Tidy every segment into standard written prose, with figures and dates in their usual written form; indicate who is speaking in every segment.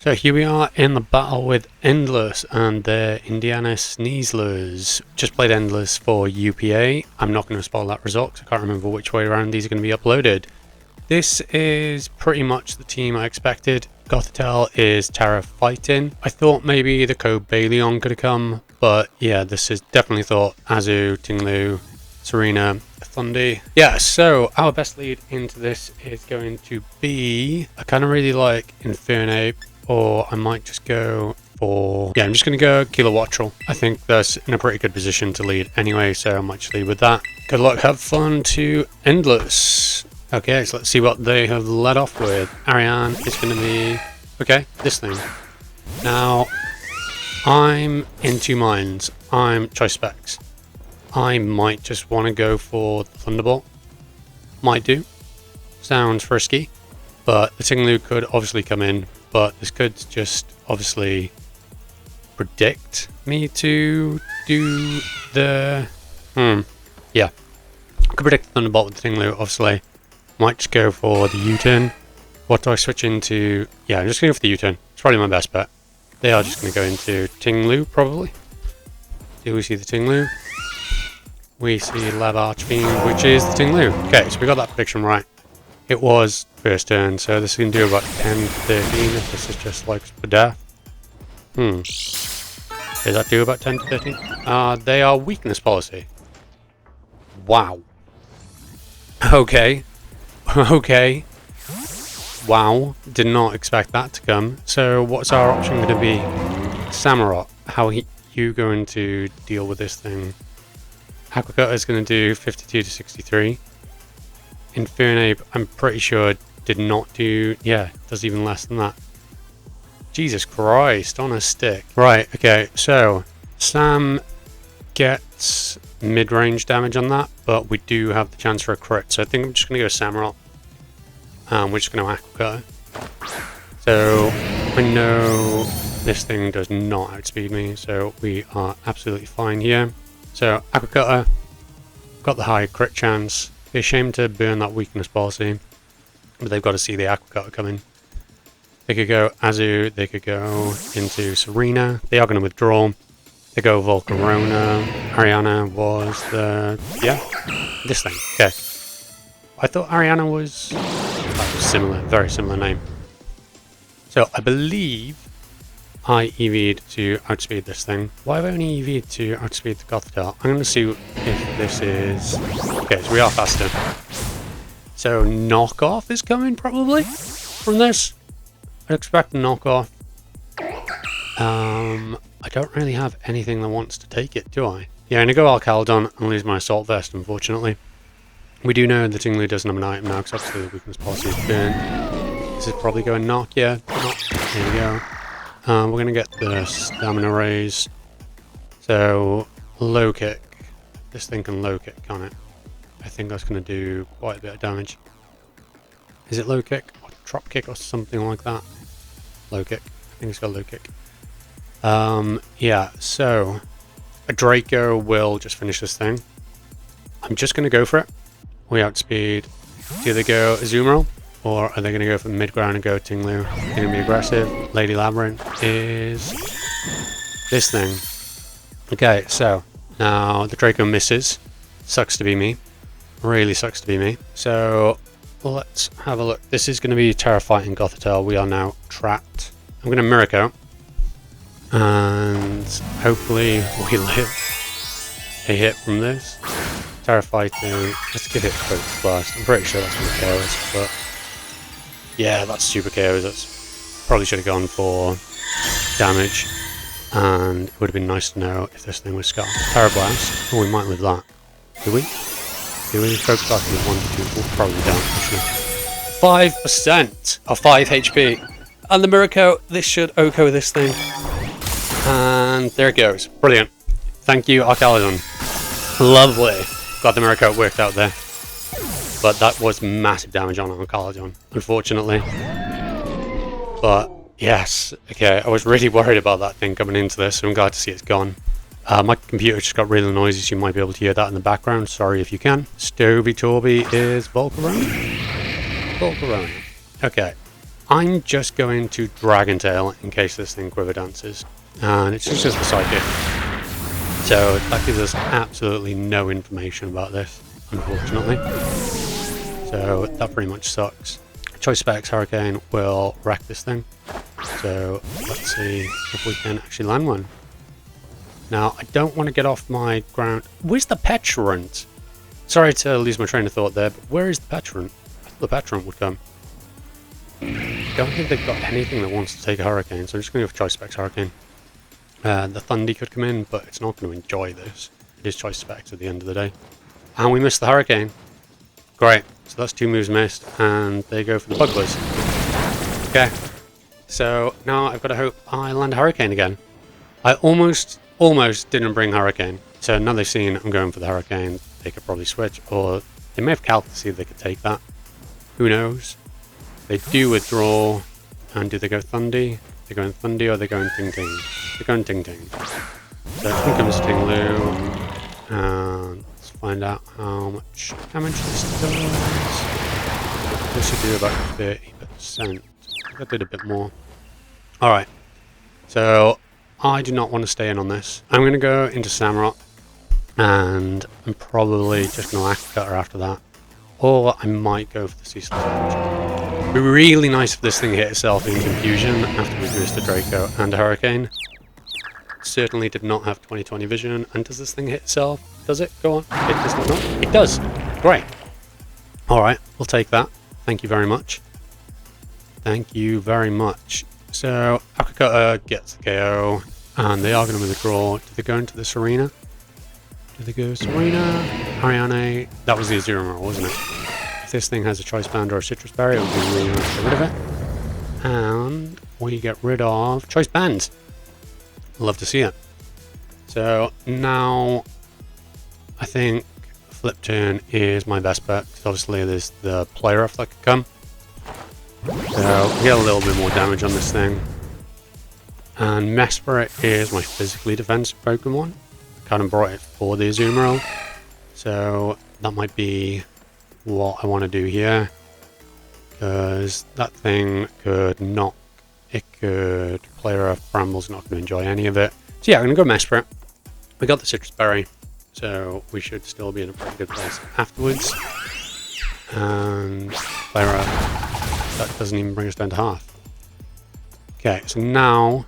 Speaker 1: So here we are in the battle with Endless and their Indiana Sneaslers. Just played Endless for UPA. I'm not going to spoil that result because I can't remember which way around these are going to be uploaded. This is pretty much the team I expected. Gothitelle is Tera fighting. I thought maybe the Cobalion could have come, but yeah, this is definitely thought Azu, Tinglu, Serena, Thundi. Yeah, so our best lead into this is going to be, I kind of really like Infernape, or I might just go for, yeah, I'm just going to go Kilowattrel. I think that's in a pretty good position to lead anyway, so I might just lead with that. Good luck, have fun to Endless. Okay, so let's see what they have led off with. Ariane is going to be, okay, this thing. Now, I'm in two minds. I'm choice specs. I might just want to go for the Thunderbolt. Might do. Sounds risky, but the Tinglu could obviously come in, but this could just obviously predict me to do the... yeah. I could predict the Thunderbolt with the Tinglu, obviously. Might just go for the U-turn. What do I switch into? Yeah, I'm just going to go for the U-turn. It's probably my best bet. They are just going to go into Tinglu, probably. Do we see the Tinglu? We see Lab Archfiend, which is the Tinglu. Okay, so we got that prediction right. It was first turn, so this is going to do about 10 to 13 if this is just like for death. Does that do about 10 to 13? They are weakness policy. Wow. Okay. Okay. Wow. Did not expect that to come. So what's our option going to be? Samurott. How are you going to deal with this thing? Aquacutter is going to do 52 to 63. Infernape, I'm pretty sure, did not do... Yeah, does even less than that. Jesus Christ, on a stick. Right, okay, so Sam gets mid-range damage on that, but we do have the chance for a crit, so I think I'm just going to go Samurott. We're just going to Aquacutter. So I know this thing does not outspeed me, so we are absolutely fine here. So Aquacutter got the high crit chance. Be a shame to burn that weakness policy, but they've got to see the Aquacutter coming. They could go Azu, they could go into Serena. They are going to withdraw. They go Volcarona. Ariana was the... yeah, this thing. Okay. I thought Ariana was... that was similar, very similar name. So I believe I EV'd to outspeed this thing. Why have I only EV'd to outspeed the Gothitelle? I'm going to see if this is... okay, so we are faster. So knockoff is coming probably from this. I expect knockoff. I don't really have anything that wants to take it, do I? Yeah, I'm going to go ARCHALUDON and lose my Assault Vest, unfortunately. We do know the Tinglu doesn't have an item now, because obviously the weakness policy is burned. This is probably going knock, yeah. Knock. There we go. We're going to get the stamina raise. So, low kick. This thing can low kick, can't it? I think that's going to do quite a bit of damage. Is it low kick? Or drop kick or something like that? Low kick. I think it's got low kick. Yeah, so a Draco will just finish this thing. I'm just going to go for it. We outspeed. Do they go Azumarill? Or are they going to go for the mid-ground and go Tinglu? They're going to be aggressive. Lady Labyrinth is this thing. Okay, so now the Draco misses. Sucks to be me. Really sucks to be me. So let's have a look. This is going to be Tera fighting Gothitelle. We are now trapped. I'm going to Miracle. And hopefully we live a hit from this. Tera fighting. Let's give it Focus Blast. I'm pretty sure that's going to KO us, but yeah, that's super KOs. That's probably should have gone for damage, and it would have been nice to know if this thing was scarred. Tera Blast. Oh, we might live that. Do we? Do we? Focus Blast is 1 to 2. We'll probably down actually. 5% or 5 HP. And the Miracle, this should OHKO this thing. And there it goes. Brilliant. Thank you, ARCHALUDON. Lovely. Glad the Miracle worked out there. But that was massive damage on ARCHALUDON, unfortunately. But yes, okay, I was really worried about that thing coming into this, so I'm glad to see it's gone. My computer just got really noisy, so you might be able to hear that in the background. Sorry if you can. Stovey Torby is Volcarona. Volcarona. Okay. I'm just going to Dragon Tail in case this thing quiver dances. And it's just the Psychic. So that gives us absolutely no information about this, unfortunately. So that pretty much sucks. Choice Specs Hurricane will wreck this thing. So let's see if we can actually land one. Now, I don't want to get off my ground. Where's the Petrant? Sorry to lose my train of thought there, but where is the Petrant? I thought the Petrant would come. I don't think they've got anything that wants to take a Hurricane, so I'm just going to go for Choice Specs Hurricane. The Thundy could come in, but it's not going to enjoy this. It is Choice Specs at the end of the day. And we missed the Hurricane. Great. So that's 2 moves missed, and they go for the Bug Buzz. Okay. So now I've got to hope I land a Hurricane again. I almost didn't bring Hurricane. So now they've seen I'm going for the Hurricane, they could probably switch, or they may have calced to see if they could take that. Who knows? They do withdraw, and do they go Thundy? They're going Thundy or they're going Ting Ting? They're going Ting Ting. So here comes Ting Lu, and let's find out how much damage this does. This should do about 30%. I did a bit more. Alright, so I do not want to stay in on this. I'm going to go into Samrock, and I'm probably just going to Aqua Cutter after that. Or I might go for the Ceaseless Damage. It would be really nice if this thing hit itself in Confusion after we missed a Draco and a Hurricane. Certainly did not have 20/20 vision. And does this thing hit itself? Does it? Go on. It does not. It does. Great. Alright, we'll take that. Thank you very much. Thank you very much. So, Aqua Cutter gets the KO, and they are going to withdraw. Do they go into the Serena? Do they go Serena? Ariane? That was the Azumarill, wasn't it? If this thing has a Choice Band or a Citrus Berry, it would be really nice to get rid of it. And we get rid of Choice Bands. Love to see it. So now I think Flip Turn is my best bet, because obviously there's the Player Off that could come. So we get a little bit more damage on this thing. And Mesprit is my physically defensive Pokemon. I kind of brought it for the Azumarill. So that might be what I want to do here. Because that thing could knock. It could Player Off. Bramble's not going to enjoy any of it. So yeah, I'm going to go Mesprit. We got the Citrus Berry. So we should still be in a pretty good place afterwards. And Player Off. That doesn't even bring us down to half. Okay, so now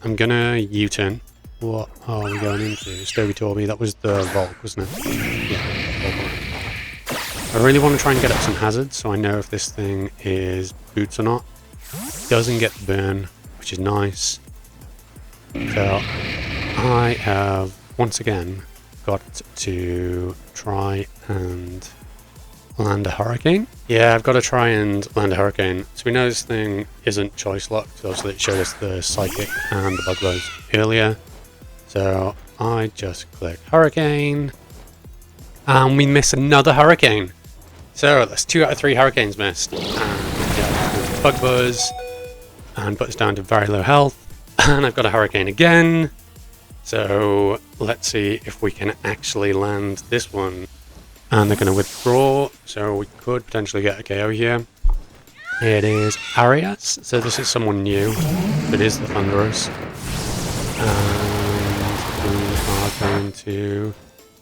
Speaker 1: I'm gonna U-turn. What are we going into? Stoby-Torby, that was the Volk, wasn't it? Yeah, Volk. I really want to try and get up some hazards, so I know if this thing is boots or not. It doesn't get the burn, which is nice. So I have, once again, got to try and land a Hurricane. Yeah, I've got to try and land a Hurricane. So we know this thing isn't choice locked, so obviously it showed us the Psychic and the Bug Buzz earlier. So I just click Hurricane, and we miss another Hurricane. So that's 2 out of 3 Hurricanes missed. And yeah, Bug Buzz, and put us down to very low health. And I've got a Hurricane again. So let's see if we can actually land this one. And they're going to withdraw, so we could potentially get a KO here. It is Arias, so this is someone new. It is the Thunderous. And we are going to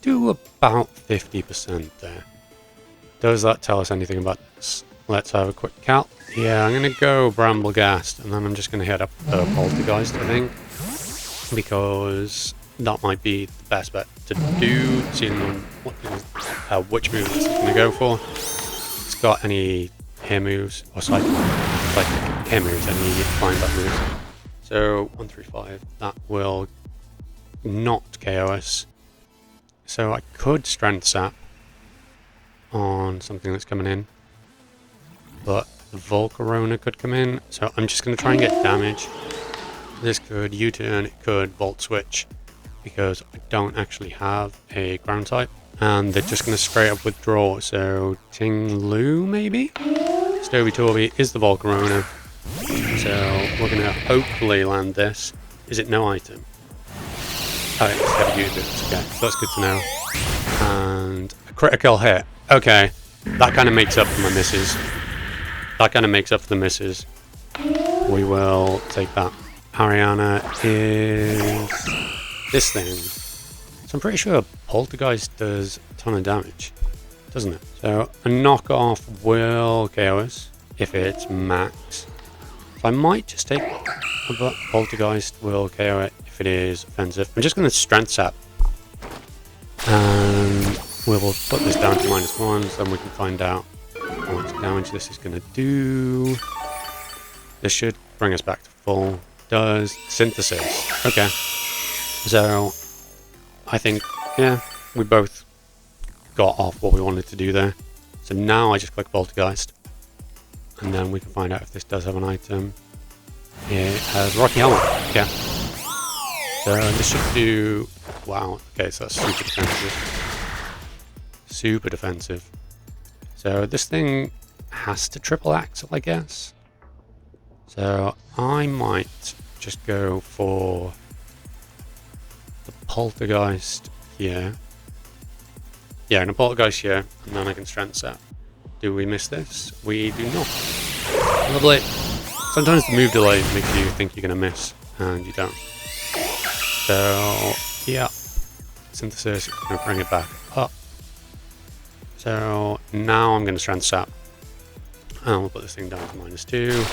Speaker 1: do about 50% there. Does that tell us anything about this? Let's have a quick calc. Yeah, I'm going to go Bramblegast, and then I'm just going to hit up the Poltergeist, I think. Because that might be the best bet to do, seeing which move it's going to go for. If it's got any hair moves, or like hair moves, any flying back moves. So 1, 3, 5, that will not KO us. So I could Strength Sap on something that's coming in, but the Volcarona could come in, so I'm just going to try and get damage. This could U-turn, it could Volt Switch, because I don't actually have a ground type, and they're just going to straight up withdraw. So Ting Lu maybe? Stoby-Torby is the Volcarona, so we're going to hopefully land this. Is it no item? Oh, it's heavy duty boots. Okay, so that's good to know. And a critical hit. Okay, that kind of makes up for my misses. that kind of makes up for the misses. We will take that. Ariana is this thing. So I'm pretty sure Poltergeist does a ton of damage, doesn't it? So a knockoff will KO us if it's max. So I might just take a Poltergeist will KO it if it is offensive. I'm just going to strength sap. And we will put this down to -1, so then we can find out how much damage this is going to do. This should bring us back to full. Does synthesis. Okay. So I think, yeah, we both got off what we wanted to do there. So now I just click Poltergeist. And then we can find out if this does have an item. It has Rocky Helmet. Okay. So this should do... Wow. Okay, so that's super defensive. Super defensive. So this thing has to triple axle, I guess. So I might just go for the Poltergeist here. Yeah, I'm going to Poltergeist here, and then I can strength set. Do we miss this? We do not. Lovely. Sometimes the move delay makes you think you're going to miss, and you don't. So, yeah. Synthesis is going to bring it back up. So now I'm going to strength sap. And we'll put this thing down to -2.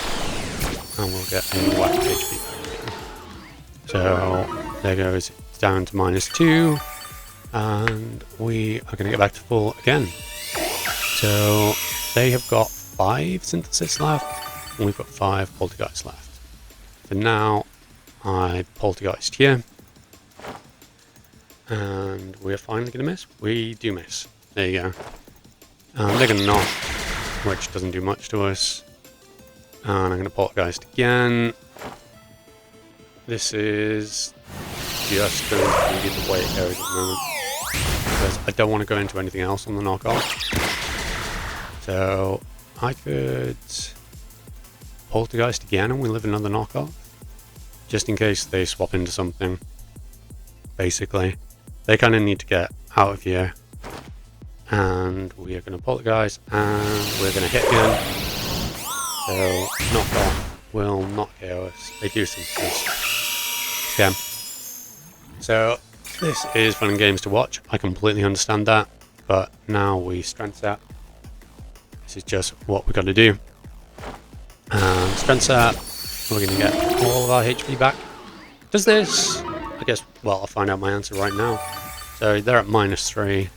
Speaker 1: And we'll get a whack HP back. So there goes, it's down to -2. And we are going to get back to full again. So they have got 5 synthesis left. And we've got 5 poltergeists left. So now I poltergeist here. And we're finally going to miss. We do miss. There you go. They're going to knock, which doesn't do much to us. And I'm going to poltergeist again. This is just going to be the way it goes at the moment. Because I don't want to go into anything else on the knockoff. So I could poltergeist again and we live another knockoff. Just in case they swap into something. Basically. They kind of need to get out of here. And we are going to poltergeist and we're going to hit again. So knockoff will not KO us. They do synthesis. Yeah. So this is fun and games to watch. I completely understand that. But now we strength sap. This is just what we've got to do. And strength sap. We're going to get all of our HP back. Does this? I guess, well, I'll find out my answer right now. So they're at -3.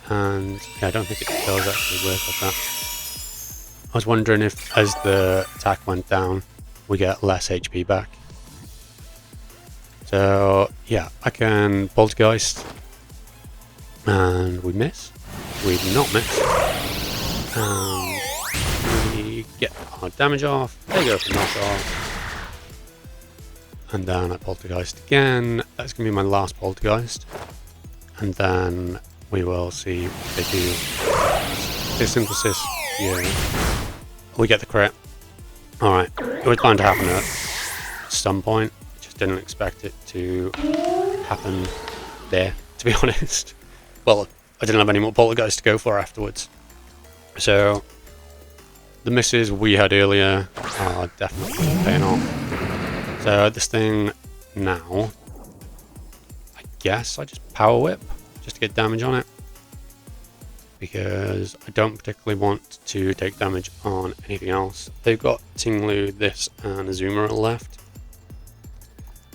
Speaker 1: And yeah, I don't think it does actually work like that. I was wondering if as the attack went down, we get less HP back. So yeah, I can poltergeist. And we miss. We do not miss. And we get our damage off. They go for knockoff. And then I poltergeist again. That's going to be my last poltergeist. And then we will see what they do. This synthesis, yeah. We get the crit. Alright, it was bound to happen at some point. Just didn't expect it to happen there, to be honest. Well, I didn't have any more poltergeists to go for afterwards. So, the misses we had earlier are definitely paying off. So this thing now, I guess I just power whip just to get damage on it. Because I don't particularly want to take damage on anything else. They've got Tinglu, this, and Azumarill left.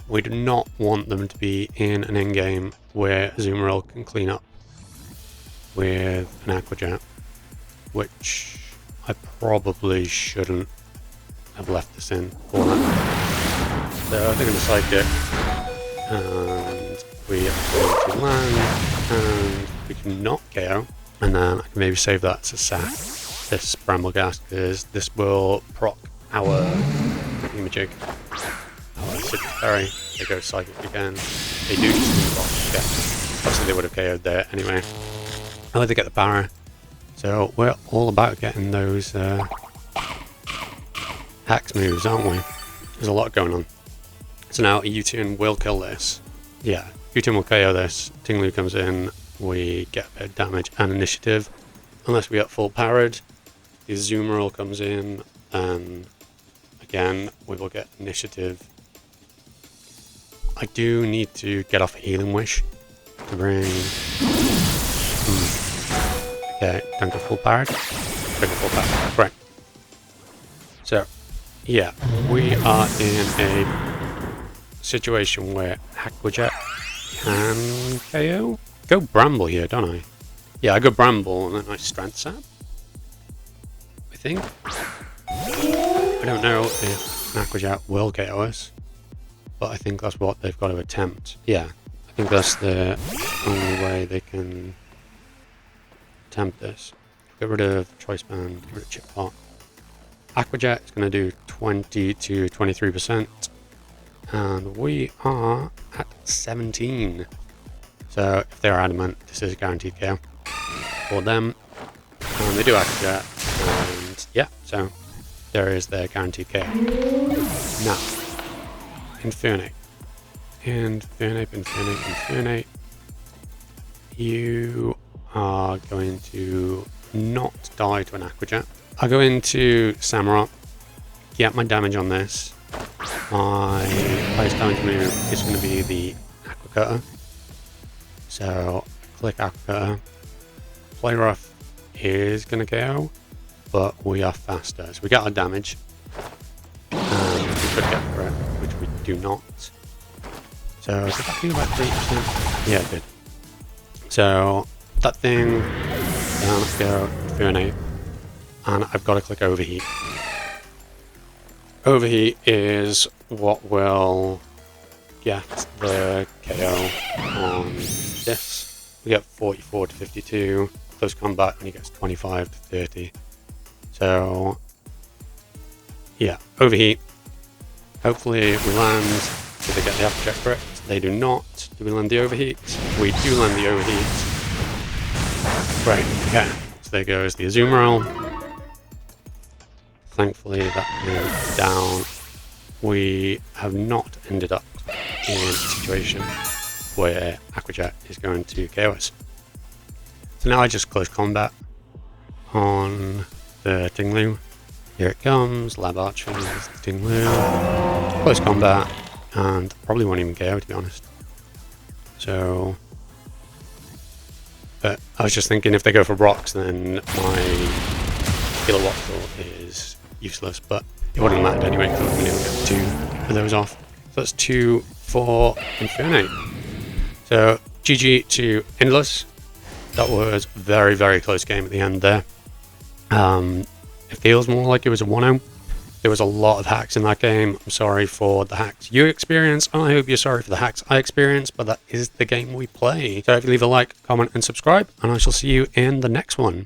Speaker 1: We do not want them to be in an endgame where Azumarill can clean up with an Aqua Jet, which I probably shouldn't have left this in for that. So I think I'm going to sidekick, and we are going to land, and we can not KO, and then I can maybe save that to sack this Brambleghast, because this will proc our thingamajig, our Citrus Berry. They go psychic again. They do just proc, yeah. Obviously they would have KO'd there anyway. Oh, they get the power. So we're all about getting those hacks moves, aren't we? There's a lot going on. So now U-turn will kill this. Yeah, U-turn will KO this. Tinglu comes in, we get a bit of damage and initiative. Unless we get full powered. the Azumarill comes in, and again, we will get initiative. I do need to get off a Healing Wish to bring... Okay, don't go full powered. Bring it full powered. Right. So, yeah, we are in a situation where Aquajet can KO. Go Bramble here, don't I? Yeah, I go Bramble and then I Strength Sap. I think. I don't know if Aquajet will KO us, but I think that's what they've got to attempt. Yeah, I think that's the only way they can attempt this. Get rid of Choice Band, get rid of Chip Pot. Aquajet is going to do 20 to 23%, and we are at 17. So if they're adamant, this is a guaranteed KO for them. And they do Aquajet, and yeah, so there is their guaranteed KO. Now, Infernape. Infernape. You are going to not die to an Aquajet. I'll go into Samurott, get my damage on this. My highest damage move is going to be the Aqua Cutter. So, click Aqua Cutter. Play Rough is going to KO, but we are faster. So we get our damage. And we could get through it, which we do not. So, did that do about 8%? Yeah, it did. So, that thing, down, let's go, Infernape. And I've got to click Overheat. Overheat is what will get the KO on this. We get 44 to 52. Close combat when he gets 25 to 30. So, yeah, Overheat. Hopefully we land. Do they get the Applejack correct? They do not. Do we land the Overheat? We do land the Overheat. Right, okay. So there goes the Azumarill. Thankfully that moved down. We have not ended up in a situation where Aquajet is going to KO us. So now I just close combat on the Tinglu. Here it comes, Lab Archers, Tinglu. Close combat, and probably won't even KO, to be honest. So, but I was just thinking if they go for rocks, then my Kilowatt is useless, but it wouldn't have mattered anyway because I was going to get 2 of those off. So that's 2 for Infernape. So GG to Endless. That was a very, very close game at the end there. It feels more like it was a 1-0. There was a lot of hacks in that game. I'm sorry for the hacks you experienced, and I hope you're sorry for the hacks I experienced, but that is the game we play. So if you leave a like, comment, and subscribe, and I shall see you in the next one.